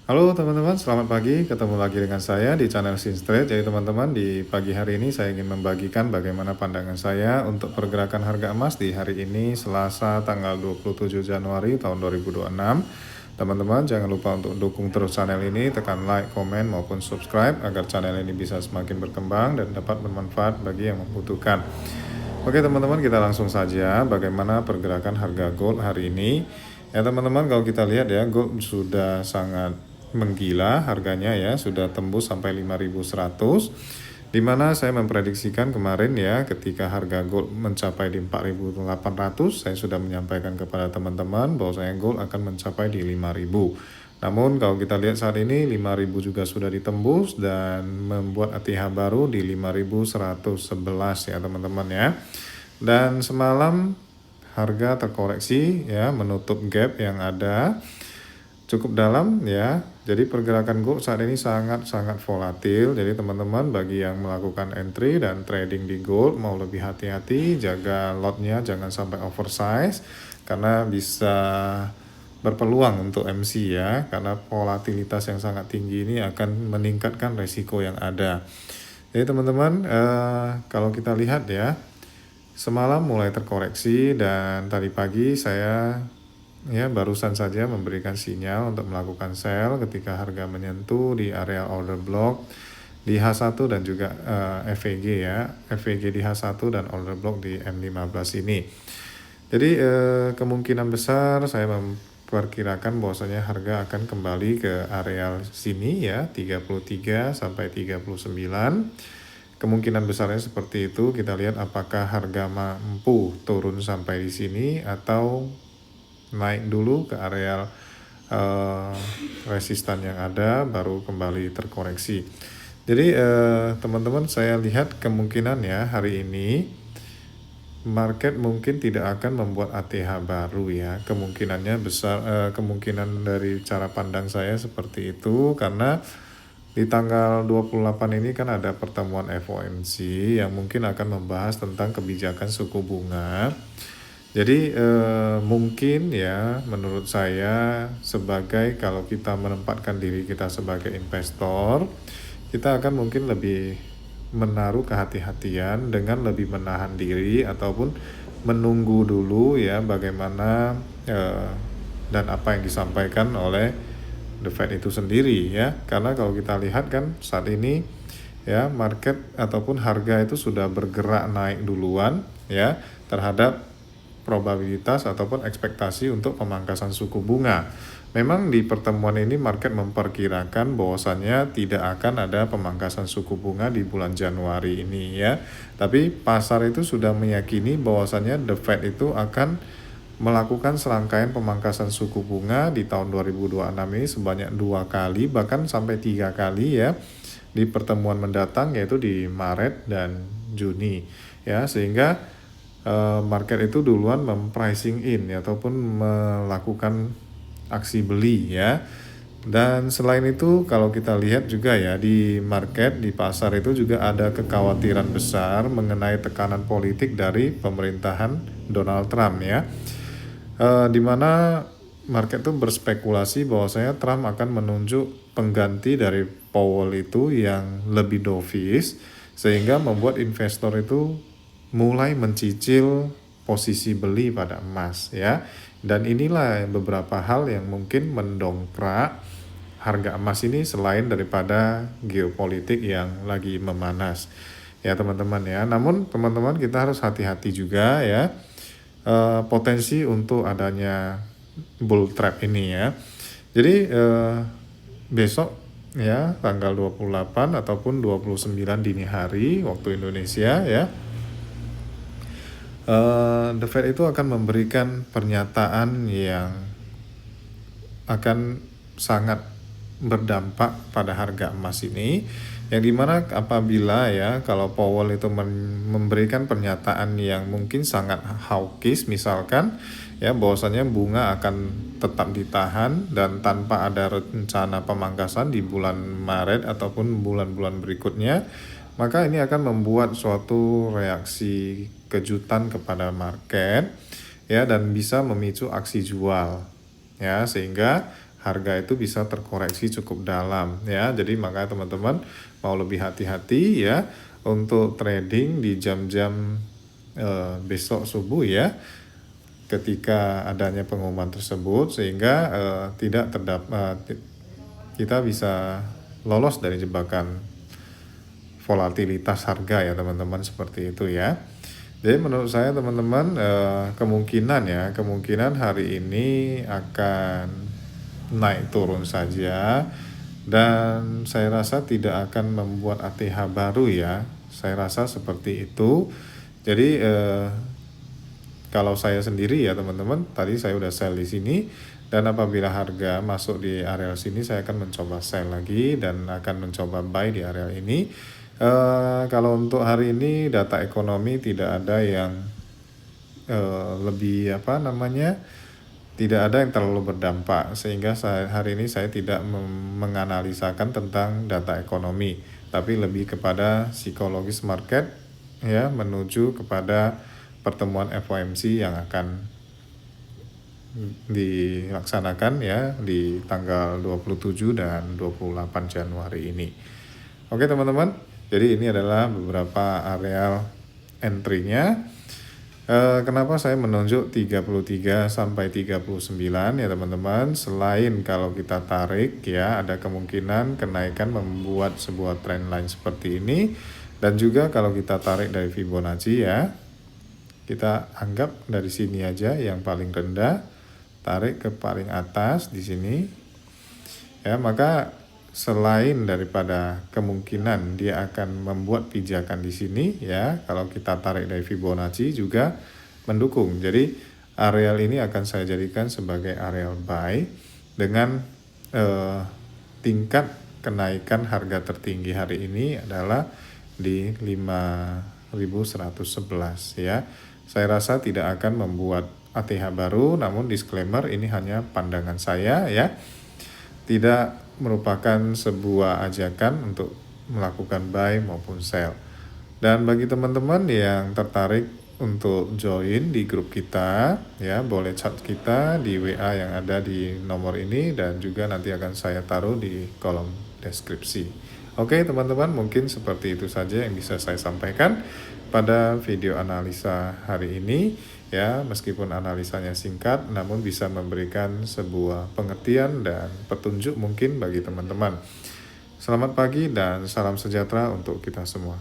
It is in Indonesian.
Halo teman-teman, selamat pagi. Ketemu lagi dengan saya di channel Sinstrade. Jadi teman-teman, di pagi hari ini saya ingin membagikan bagaimana pandangan saya untuk pergerakan harga emas di hari ini Selasa tanggal 27 Januari tahun 2026. Teman-teman, jangan lupa untuk dukung terus channel ini, tekan like, komen, maupun subscribe agar channel ini bisa semakin berkembang dan dapat bermanfaat bagi yang membutuhkan. Oke teman-teman, kita langsung saja bagaimana pergerakan harga gold hari ini. Ya teman-teman, kalau kita lihat ya, gold sudah sangat menggila harganya ya, sudah tembus sampai 5.100, dimana saya memprediksikan kemarin ya, ketika harga gold mencapai di 4.800, saya sudah menyampaikan kepada teman-teman bahwasanya gold akan mencapai di 5.000. Namun kalau kita lihat saat ini 5.000 juga sudah ditembus dan membuat ATH baru di 5.111 ya teman-teman ya. Dan semalam harga terkoreksi ya, menutup gap yang ada cukup dalam ya. Jadi pergerakan gold saat ini sangat-sangat volatil. Jadi teman-teman, bagi yang melakukan entry dan trading di gold mau lebih hati-hati, jaga lotnya jangan sampai oversize karena bisa berpeluang untuk MC ya, karena volatilitas yang sangat tinggi ini akan meningkatkan resiko yang ada. Jadi teman-teman, kalau kita lihat ya, semalam mulai terkoreksi dan tadi pagi saya ya barusan saja memberikan sinyal untuk melakukan sell ketika harga menyentuh di area order block di H1 dan juga FVG ya, FVG di H1 dan order block di M15 ini. Jadi kemungkinan besar saya memperkirakan bahwasanya harga akan kembali ke area sini ya, 33 sampai 39. Kemungkinan besarnya seperti itu. Kita lihat apakah harga mampu turun sampai di sini atau naik dulu ke area resistan yang ada baru kembali terkoreksi. Jadi teman-teman, saya lihat kemungkinan ya hari ini market mungkin tidak akan membuat ATH baru ya. Kemungkinannya besar, kemungkinan dari cara pandang saya seperti itu karena di tanggal 28 ini kan ada pertemuan FOMC yang mungkin akan membahas tentang kebijakan suku bunga. Jadi mungkin ya menurut saya, sebagai kalau kita menempatkan diri kita sebagai investor, kita akan mungkin lebih menaruh kehati-hatian dengan lebih menahan diri ataupun menunggu dulu ya bagaimana dan apa yang disampaikan oleh The Fed itu sendiri ya. Karena kalau kita lihat kan saat ini ya, market ataupun harga itu sudah bergerak naik duluan ya terhadap probabilitas ataupun ekspektasi untuk pemangkasan suku bunga. Memang di pertemuan ini market memperkirakan bahwasannya tidak akan ada pemangkasan suku bunga di bulan Januari ini ya. Tapi pasar itu sudah meyakini bahwasannya The Fed itu akan melakukan serangkaian pemangkasan suku bunga di tahun 2026 ini sebanyak 2 kali bahkan sampai 3 kali ya di pertemuan mendatang, yaitu di Maret dan Juni ya, sehingga market itu duluan mempricing in ya, ataupun melakukan aksi beli ya. Dan selain itu kalau kita lihat juga ya, di market, di pasar itu juga ada kekhawatiran besar mengenai tekanan politik dari pemerintahan Donald Trump ya, di mana market itu berspekulasi bahwasanya Trump akan menunjuk pengganti dari Powell itu yang lebih dovish, sehingga membuat investor itu mulai mencicil posisi beli pada emas ya. Dan inilah beberapa hal yang mungkin mendongkrak harga emas ini selain daripada geopolitik yang lagi memanas ya teman-teman ya. Namun teman-teman, kita harus hati-hati juga ya, potensi untuk adanya bull trap ini ya. Jadi besok ya tanggal 28 ataupun 29 dini hari waktu Indonesia ya, The Fed itu akan memberikan pernyataan yang akan sangat berdampak pada harga emas ini, yang dimana apabila ya kalau Powell itu memberikan pernyataan yang mungkin sangat hawkish, misalkan ya bahwasanya bunga akan tetap ditahan dan tanpa ada rencana pemangkasan di bulan Maret ataupun bulan-bulan berikutnya, maka ini akan membuat suatu reaksi kejutan kepada market ya, dan bisa memicu aksi jual ya, sehingga harga itu bisa terkoreksi cukup dalam ya. Jadi makanya teman-teman mau lebih hati-hati ya untuk trading di jam-jam besok subuh ya, ketika adanya pengumuman tersebut, sehingga tidak kita bisa lolos dari jebakan volatilitas harga ya teman-teman, seperti itu ya. Jadi menurut saya teman-teman, kemungkinan hari ini akan naik turun saja, dan saya rasa tidak akan membuat ATH baru ya. Saya rasa seperti itu. Jadi kalau saya sendiri ya teman-teman, tadi saya udah sell di sini, dan apabila harga masuk di area sini saya akan mencoba sell lagi dan akan mencoba buy di area ini. Kalau untuk hari ini data ekonomi tidak ada yang tidak ada yang terlalu berdampak, sehingga hari ini saya tidak menganalisakan tentang data ekonomi, tapi lebih kepada psikologis market ya, menuju kepada pertemuan FOMC yang akan dilaksanakan ya di tanggal 27 dan 28 Januari ini. Oke teman-teman, jadi ini adalah beberapa areal entry-nya. Kenapa saya menunjuk 33 sampai 39 ya teman-teman? Selain kalau kita tarik ya, ada kemungkinan kenaikan membuat sebuah trendline seperti ini, dan juga kalau kita tarik dari Fibonacci ya, kita anggap dari sini aja yang paling rendah, tarik ke paling atas di sini ya, maka selain daripada kemungkinan dia akan membuat pijakan di sini ya, kalau kita tarik dari Fibonacci juga mendukung. Jadi areal ini akan saya jadikan sebagai areal buy dengan tingkat kenaikan harga tertinggi hari ini adalah di 5.111 ya. Saya rasa tidak akan membuat ATH baru, namun disclaimer ini hanya pandangan saya ya, tidak merupakan sebuah ajakan untuk melakukan buy maupun sell. Dan bagi teman-teman yang tertarik untuk join di grup kita ya, boleh chat kita di WA yang ada di nomor ini, dan juga nanti akan saya taruh di kolom deskripsi. Oke teman-teman, mungkin seperti itu saja yang bisa saya sampaikan pada video analisa hari ini ya. Meskipun analisanya singkat, namun bisa memberikan sebuah pengertian dan petunjuk mungkin bagi teman-teman. Selamat pagi dan salam sejahtera untuk kita semua.